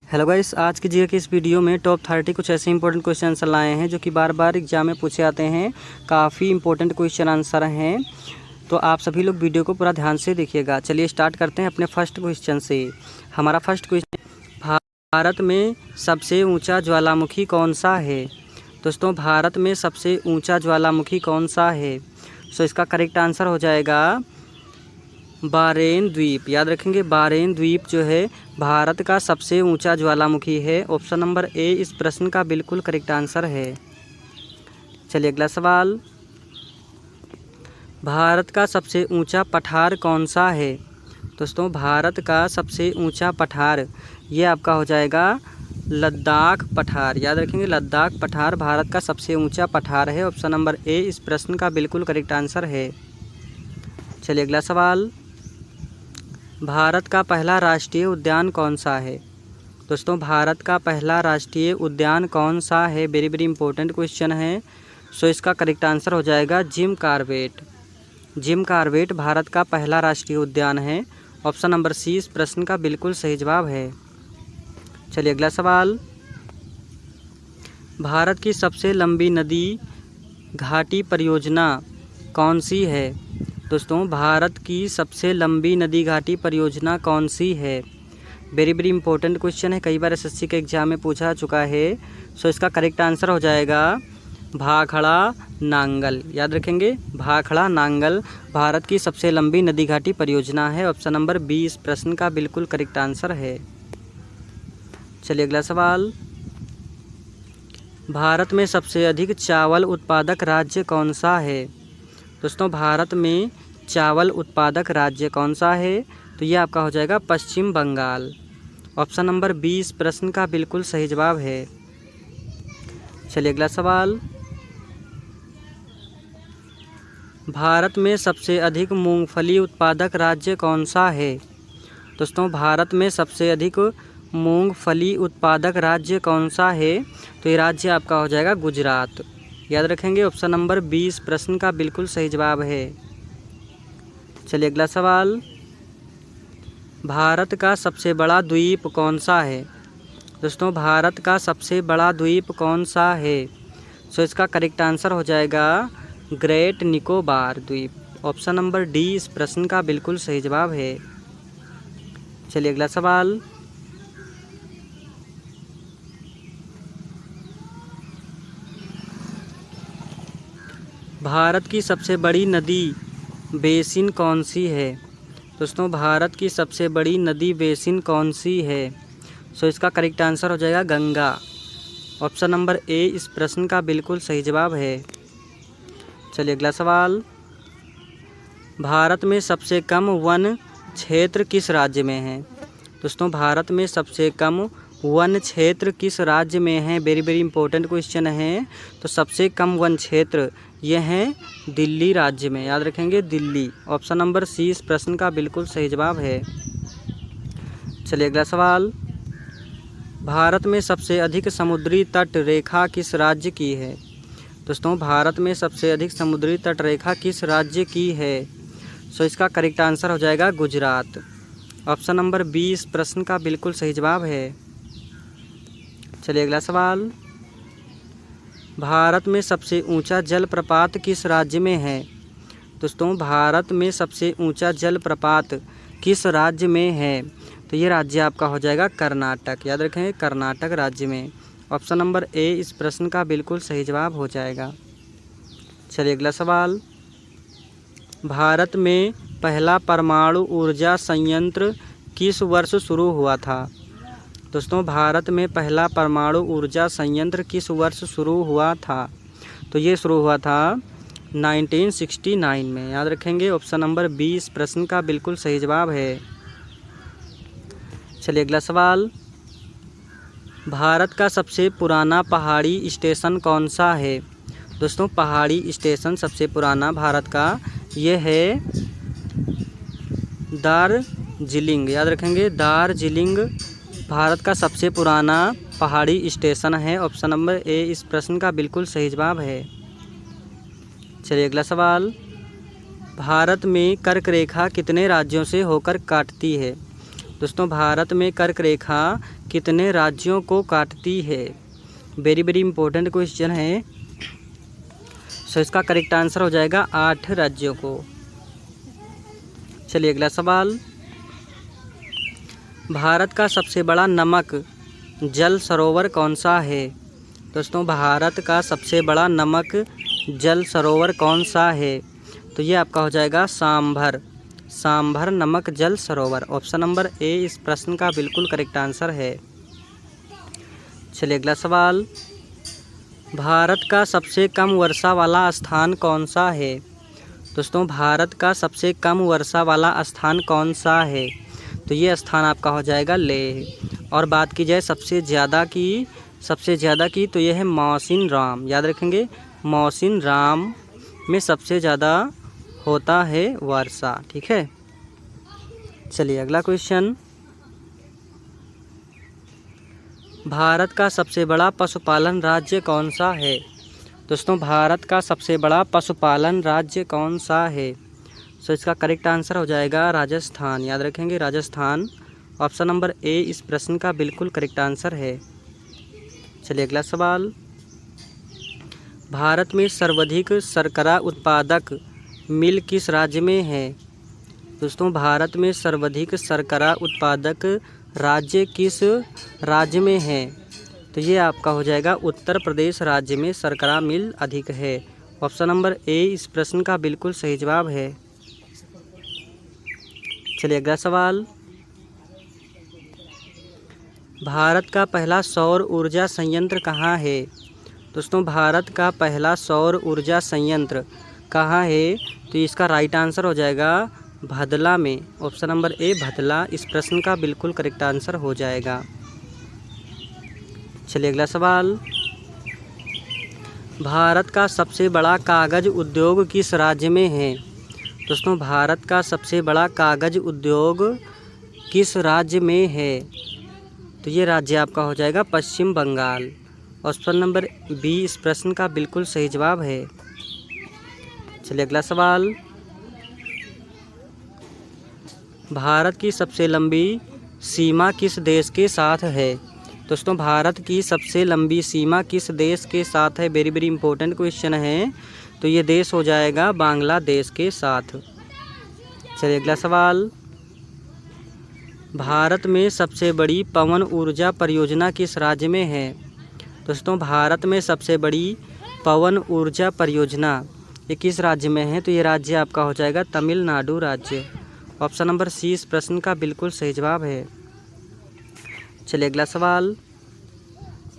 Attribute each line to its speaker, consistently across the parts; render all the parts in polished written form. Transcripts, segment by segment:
Speaker 1: Hello guys, आज की GK की इस वीडियो में टॉप 30 कुछ ऐसे इंपॉर्टेंट क्वेश्चन आंसर लाए हैं जो कि बार बार एग्जाम में पूछे आते हैं। काफ़ी इंपॉर्टेंट क्वेश्चन आंसर हैं, तो आप सभी लोग वीडियो को पूरा ध्यान से देखिएगा। चलिए स्टार्ट करते हैं अपने फर्स्ट क्वेश्चन से। हमारा फर्स्ट क्वेश्चन, भारत में सबसे ऊंचा ज्वालामुखी कौन सा है? दोस्तों, भारत में सबसे ऊंचा ज्वालामुखी कौन सा है? सो इसका करेक्ट आंसर हो जाएगा बारेन द्वीप। याद रखेंगे, बारेन द्वीप जो है भारत का सबसे ऊंचा ज्वालामुखी है। ऑप्शन नंबर ए इस प्रश्न का बिल्कुल करेक्ट आंसर है। चलिए अगला सवाल, भारत का सबसे ऊंचा पठार कौन सा है? दोस्तों, भारत का सबसे ऊंचा पठार ये आपका हो जाएगा लद्दाख पठार। याद रखेंगे, लद्दाख पठार भारत का सबसे ऊंचा पठार है। ऑप्शन नंबर ए इस प्रश्न का बिल्कुल करेक्ट आंसर है। चलिए अगला सवाल, भारत का पहला राष्ट्रीय उद्यान कौन सा है? दोस्तों, भारत का पहला राष्ट्रीय उद्यान कौन सा है? वेरी वेरी इंपॉर्टेंट क्वेश्चन है। सो इसका करेक्ट आंसर हो जाएगा Jim Corbett. Jim Corbett Bharat का पहला राष्ट्रीय उद्यान है। ऑप्शन नंबर सी इस प्रश्न का बिल्कुल सही जवाब है। चलिए अगला सवाल, भारत की सबसे लंबी नदी घाटी परियोजना कौन सी है? दोस्तों, भारत की सबसे लंबी नदी घाटी परियोजना कौन सी है? वेरी वेरी इंपॉर्टेंट क्वेश्चन है, कई बार एसएससी के एग्जाम में पूछा चुका है। सो इसका करेक्ट आंसर हो जाएगा भाखड़ा नांगल। याद रखेंगे, भाखड़ा नांगल भारत की सबसे लंबी नदी घाटी परियोजना है। ऑप्शन नंबर बी इस प्रश्न का बिल्कुल करेक्ट आंसर है। चलिए अगला सवाल, भारत में सबसे अधिक चावल उत्पादक राज्य कौन सा है? दोस्तों, भारत में चावल उत्पादक राज्य कौन सा है? तो ये आपका हो जाएगा पश्चिम बंगाल। ऑप्शन नंबर 20 प्रश्न का बिल्कुल सही जवाब है। चलिए अगला सवाल, भारत में सबसे अधिक मूंगफली उत्पादक राज्य कौन सा है? दोस्तों, भारत में सबसे अधिक मूंगफली उत्पादक राज्य कौन सा है? तो ये राज्य आपका हो जाएगा गुजरात। याद रखेंगे, ऑप्शन नंबर 20 प्रश्न का बिल्कुल सही जवाब है। चलिए अगला सवाल, भारत का सबसे बड़ा द्वीप कौन सा है? दोस्तों, भारत का सबसे बड़ा द्वीप कौन सा है? सो इसका करेक्ट आंसर हो जाएगा ग्रेट निकोबार द्वीप। ऑप्शन नंबर डी इस प्रश्न का बिल्कुल सही जवाब है। चलिए अगला सवाल, भारत की सबसे बड़ी नदी बेसिन कौन सी है? दोस्तों, भारत की सबसे बड़ी नदी बेसिन कौन सी है? सो इसका करेक्ट आंसर हो जाएगा गंगा। ऑप्शन नंबर ए इस प्रश्न का बिल्कुल सही जवाब है। चलिए अगला सवाल, भारत में सबसे कम वन क्षेत्र किस राज्य में है? दोस्तों, भारत में सबसे कम वन क्षेत्र किस राज्य में है? वेरी वेरी इंपॉर्टेंट क्वेश्चन है। तो सबसे कम वन क्षेत्र ये है दिल्ली राज्य में। याद रखेंगे, दिल्ली। ऑप्शन नंबर सी इस प्रश्न का बिल्कुल सही जवाब है। चलिए अगला सवाल, भारत में सबसे अधिक समुद्री तट रेखा किस राज्य की है? दोस्तों, भारत में सबसे अधिक समुद्री तट रेखा किस राज्य की है? सो इसका करेक्ट आंसर हो जाएगा गुजरात। ऑप्शन नंबर 20 प्रश्न का बिल्कुल सही जवाब है। चलिए अगला सवाल, भारत में सबसे ऊंचा जलप्रपात किस राज्य में है? दोस्तों, भारत में सबसे ऊंचा जलप्रपात किस राज्य में है? तो ये राज्य आपका हो जाएगा कर्नाटक। याद रखें, कर्नाटक राज्य में। ऑप्शन नंबर ए इस प्रश्न का बिल्कुल सही जवाब हो जाएगा। चलिए अगला सवाल, भारत में पहला परमाणु ऊर्जा संयंत्र किस वर्ष शुरू हुआ था? दोस्तों, भारत में पहला परमाणु ऊर्जा संयंत्र किस वर्ष शुरू हुआ था? तो ये शुरू हुआ था 1969 में। याद रखेंगे, ऑप्शन नंबर 20 प्रश्न का बिल्कुल सही जवाब है। चलिए अगला सवाल, भारत का सबसे पुराना पहाड़ी स्टेशन कौन सा है? दोस्तों, पहाड़ी स्टेशन सबसे पुराना भारत का ये है दार्जिलिंग। याद रखेंगे, दार्जिलिंग भारत का सबसे पुराना पहाड़ी स्टेशन है। ऑप्शन नंबर ए इस प्रश्न का बिल्कुल सही जवाब है। चलिए अगला सवाल, भारत में कर्क रेखा कितने राज्यों से होकर काटती है? दोस्तों भारत में कर्क रेखा कितने राज्यों को काटती है? वेरी वेरी इंपॉर्टेंट क्वेश्चन है। सो इसका करेक्ट आंसर हो जाएगा 8 राज्यों को। चलिए अगला सवाल, भारत का सबसे बड़ा नमक जल सरोवर कौन सा है? दोस्तों भारत का सबसे बड़ा नमक जल सरोवर कौन सा है? तो ये आपका हो जाएगा सांभर, सांभर नमक जल सरोवर। ऑप्शन नंबर ए इस प्रश्न का बिल्कुल करेक्ट आंसर है। चलिए अगला सवाल, भारत का सबसे कम वर्षा वाला स्थान कौन सा है? दोस्तों भारत का सबसे कम वर्षा वाला स्थान कौन सा है? तो ये स्थान आपका हो जाएगा लेह। और बात की जाए सबसे ज़्यादा की तो ये है मौसिन राम। याद रखेंगे, मौसिन राम में सबसे ज़्यादा होता है वर्षा। ठीक है। चलिए अगला क्वेश्चन, भारत का सबसे बड़ा पशुपालन राज्य कौन सा है? दोस्तों भारत का सबसे बड़ा पशुपालन राज्य कौन सा है? सो इसका करेक्ट आंसर हो जाएगा राजस्थान। याद रखेंगे राजस्थान। ऑप्शन नंबर ए इस प्रश्न का बिल्कुल करेक्ट आंसर है। चलिए अगला सवाल, भारत में सर्वाधिक शर्करा उत्पादक मिल किस राज्य में है? दोस्तों भारत में सर्वाधिक शर्करा उत्पादक राज्य किस राज्य में है? तो ये आपका हो जाएगा उत्तर प्रदेश राज्य में शर्करा मिल अधिक है। ऑप्शन नंबर ए इस प्रश्न का बिल्कुल सही जवाब है। चलिए अगला सवाल, भारत का पहला सौर ऊर्जा संयंत्र कहाँ है? दोस्तों भारत का पहला सौर ऊर्जा संयंत्र कहाँ है? तो इसका राइट आंसर हो जाएगा भदला में। ऑप्शन नंबर ए भदला इस प्रश्न का बिल्कुल करेक्ट आंसर हो जाएगा। चलिए अगला सवाल, भारत का सबसे बड़ा कागज़ उद्योग किस राज्य में है? दोस्तों भारत का सबसे बड़ा कागज़ उद्योग किस राज्य में है? तो ये राज्य आपका हो जाएगा पश्चिम बंगाल। ऑप्शन नंबर बी इस प्रश्न का बिल्कुल सही जवाब है। चलिए अगला सवाल, भारत की सबसे लंबी सीमा किस देश के साथ है? दोस्तों भारत की सबसे लंबी सीमा किस देश के साथ है? वेरी वेरी इंपॉर्टेंट क्वेश्चन है। तो ये देश हो जाएगा बांग्लादेश के साथ। चलिए अगला सवाल, भारत में सबसे बड़ी पवन ऊर्जा परियोजना किस राज्य में है? दोस्तों भारत में सबसे बड़ी पवन ऊर्जा परियोजना ये किस राज्य में है? तो ये राज्य आपका हो जाएगा तमिलनाडु राज्य। ऑप्शन नंबर सी इस प्रश्न का बिल्कुल सही जवाब है। चलिए अगला सवाल,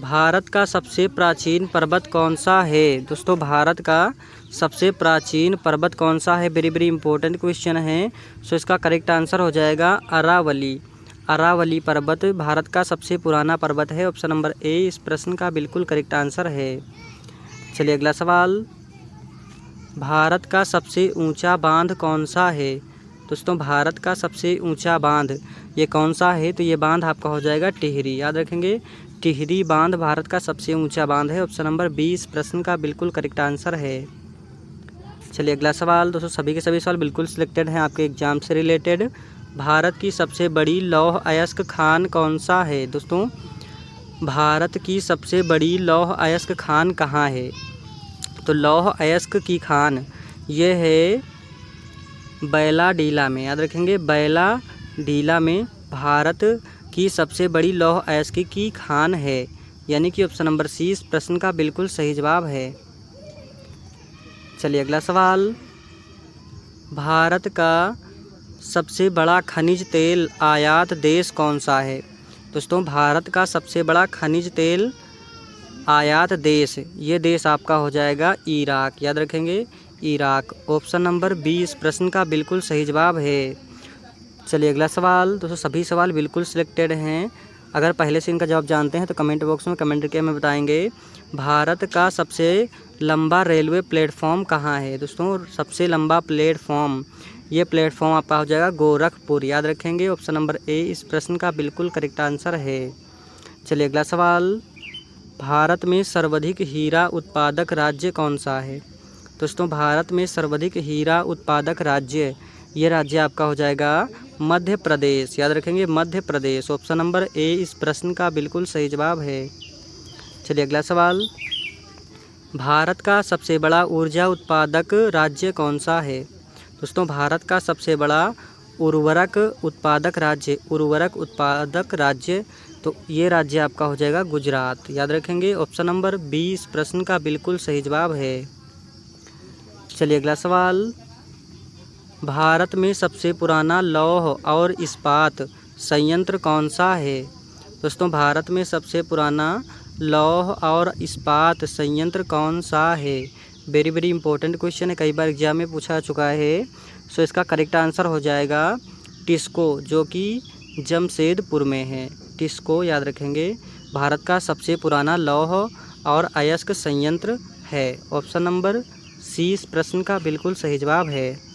Speaker 1: भारत का सबसे प्राचीन पर्वत कौन सा है? दोस्तों भारत का सबसे प्राचीन पर्वत कौन सा है? वेरी वेरी इंपॉर्टेंट क्वेश्चन है। सो इसका करेक्ट आंसर हो जाएगा अरावली। अरावली पर्वत भारत का सबसे पुराना पर्वत है। ऑप्शन नंबर ए इस प्रश्न का बिल्कुल करेक्ट आंसर है। चलिए अगला सवाल, भारत का सबसे ऊंचा बांध कौन सा है? दोस्तों भारत का सबसे ऊंचा बांध ये कौन सा है? तो ये बांध आपका हो जाएगा टिहरी। याद रखेंगे टिहरी बांध भारत का सबसे ऊंचा बांध है। ऑप्शन नंबर बी इस प्रश्न का बिल्कुल करेक्ट आंसर है। चलिए अगला सवाल, दोस्तों सभी के सभी सवाल बिल्कुल सिलेक्टेड हैं आपके एग्जाम से रिलेटेड। भारत की सबसे बड़ी लौह अयस्क खान कौन सा है? दोस्तों भारत की सबसे बड़ी लौह अयस्क खान कहाँ है? तो लौह अयस्क की खान ये है बैलाडीला में। याद रखेंगे बैलाडीला में भारत की सबसे बड़ी लौह अयस्क की खान है। यानी कि ऑप्शन नंबर सी इस प्रश्न का बिल्कुल सही जवाब है। चलिए अगला सवाल, भारत का सबसे बड़ा खनिज तेल आयात देश कौन सा है? दोस्तों भारत का सबसे बड़ा खनिज तेल आयात देश ये देश आपका हो जाएगा इराक। याद रखेंगे इराक। ऑप्शन नंबर बी इस प्रश्न का बिल्कुल सही जवाब है। चलिए अगला सवाल, दोस्तों सभी सवाल बिल्कुल सिलेक्टेड हैं। अगर पहले से इनका जवाब जानते हैं तो कमेंट बॉक्स में कमेंट करके हमें बताएंगे। भारत का सबसे लंबा रेलवे प्लेटफॉर्म कहाँ है? दोस्तों सबसे लंबा प्लेटफॉर्म ये प्लेटफॉर्म आपका हो जाएगा गोरखपुर। याद रखेंगे ऑप्शन नंबर ए इस प्रश्न का बिल्कुल करेक्ट आंसर है। चलिए अगला सवाल, भारत में सर्वाधिक हीरा उत्पादक राज्य कौन सा है? दोस्तों भारत में सर्वाधिक हीरा उत्पादक राज्य ये राज्य आपका हो जाएगा मध्य प्रदेश। याद रखेंगे Madhya Pradesh. Option number A इस प्रश्न का बिल्कुल सही जवाब है। चलिए अगला सवाल, भारत का सबसे बड़ा ऊर्जा उत्पादक राज्य कौन सा है? दोस्तों भारत का सबसे बड़ा उर्वरक उत्पादक राज्य तो ये राज्य आपका हो जाएगा गुजरात। याद रखेंगे ऑप्शन नंबर बी इस प्रश्न का बिल्कुल सही जवाब है। चलिए अगला सवाल, भारत में सबसे पुराना लौह और इस्पात संयंत्र कौन सा है? दोस्तों भारत में सबसे पुराना लौह और इस्पात संयंत्र कौन सा है? वेरी वेरी इंपॉर्टेंट क्वेश्चन है, कई बार एग्जाम में पूछा चुका है। सो इसका करेक्ट आंसर हो जाएगा टिस्को, जो कि जमशेदपुर में है। टिस्को याद रखेंगे भारत का सबसे पुराना लौह और अयस्क संयंत्र है। ऑप्शन नंबर सी इस प्रश्न का बिल्कुल सही जवाब है।